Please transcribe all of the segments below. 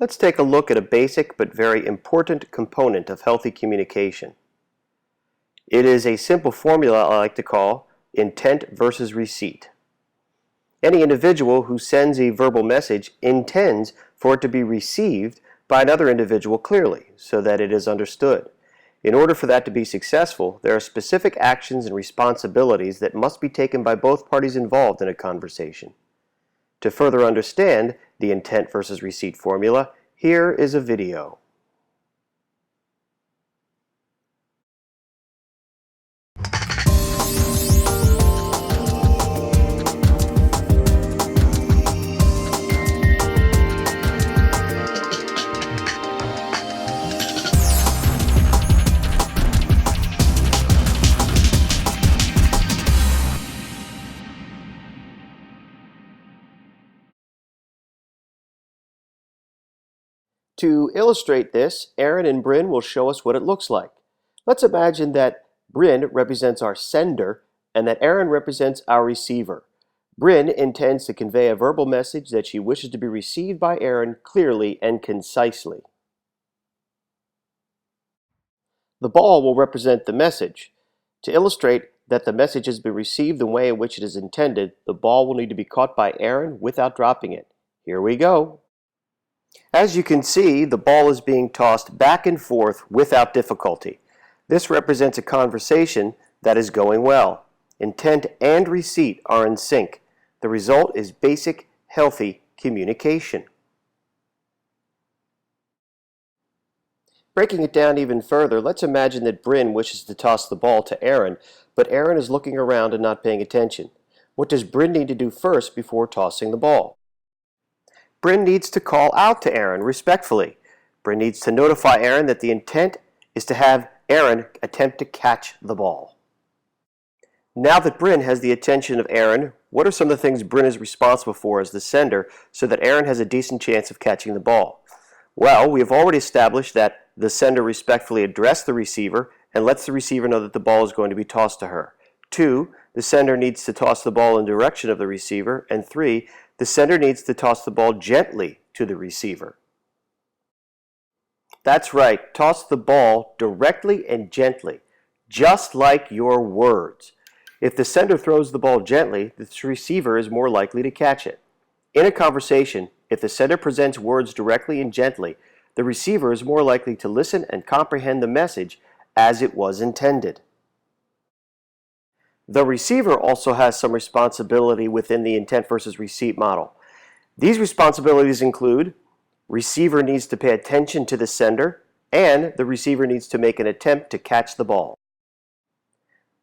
Let's take a look at a basic but very important component of healthy communication. It is a simple formula I like to call intent versus receipt. Any individual who sends a verbal message intends for it to be received by another individual clearly, so that it is understood. In order for that to be successful, there are specific actions and responsibilities that must be taken by both parties involved in a conversation. To further understand the intent versus receipt formula, here is a video. To illustrate this, Aaron and Bryn will show us what it looks like. Let's imagine that Bryn represents our sender and that Aaron represents our receiver. Bryn intends to convey a verbal message that she wishes to be received by Aaron clearly and concisely. The ball will represent the message. To illustrate that the message has been received the way in which it is intended, the ball will need to be caught by Aaron without dropping it. Here we go. As you can see, the ball is being tossed back and forth without difficulty. This represents a conversation that is going well. Intent and receipt are in sync. The result is basic, healthy communication. Breaking it down even further, let's imagine that Bryn wishes to toss the ball to Aaron, but Aaron is looking around and not paying attention. What does Bryn need to do first before tossing the ball? Bryn needs to call out to Aaron respectfully. Bryn needs to notify Aaron that the intent is to have Aaron attempt to catch the ball. Now that Bryn has the attention of Aaron, what are some of the things Bryn is responsible for as the sender so that Aaron has a decent chance of catching the ball? Well, we have already established that the sender respectfully addressed the receiver and lets the receiver know that the ball is going to be tossed to her. 2, the sender needs to toss the ball in the direction of the receiver. And 3, the sender needs to toss the ball gently to the receiver. That's right, toss the ball directly and gently, just like your words. If the sender throws the ball gently, the receiver is more likely to catch it. In a conversation, if the sender presents words directly and gently, the receiver is more likely to listen and comprehend the message as it was intended. The receiver also has some responsibility within the intent versus receipt model. These responsibilities include receiver needs to pay attention to the sender, and the receiver needs to make an attempt to catch the ball.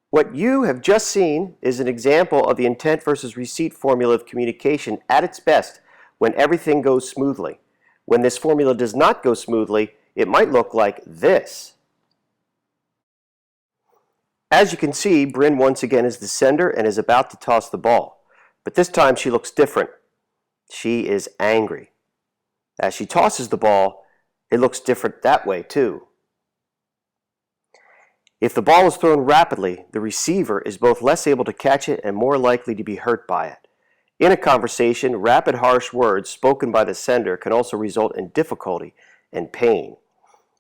What you have just seen is an example of the intent versus receipt formula of communication at its best when everything goes smoothly. When this formula does not go smoothly, it might look like this. As you can see, Bryn once again is the sender and is about to toss the ball. But this time she looks different. She is angry. As she tosses the ball, it looks different that way too. If the ball is thrown rapidly, the receiver is both less able to catch it and more likely to be hurt by it. In a conversation, rapid, harsh words spoken by the sender can also result in difficulty and pain.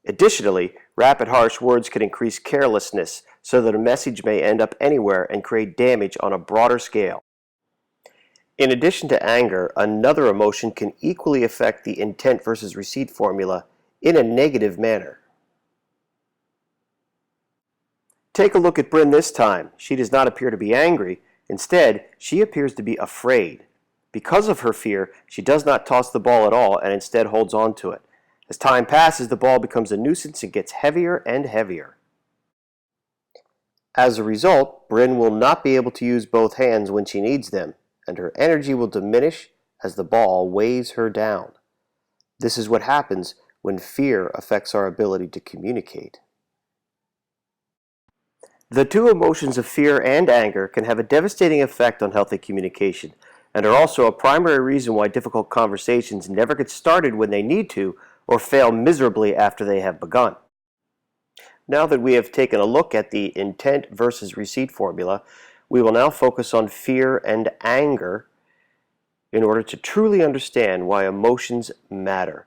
Additionally, rapid, harsh words can increase carelessness so that a message may end up anywhere and create damage on a broader scale. In addition to anger, another emotion can equally affect the intent versus receipt formula in a negative manner. Take a look at Bryn this time. She does not appear to be angry. Instead, she appears to be afraid. Because of her fear, she does not toss the ball at all and instead holds on to it. As time passes, the ball becomes a nuisance and gets heavier and heavier. As a result, Bryn will not be able to use both hands when she needs them, and her energy will diminish as the ball weighs her down. This is what happens when fear affects our ability to communicate. The two emotions of fear and anger can have a devastating effect on healthy communication and are also a primary reason why difficult conversations never get started when they need to or fail miserably after they have begun. Now that we have taken a look at the intent versus receipt formula, we will now focus on fear and anger in order to truly understand why emotions matter.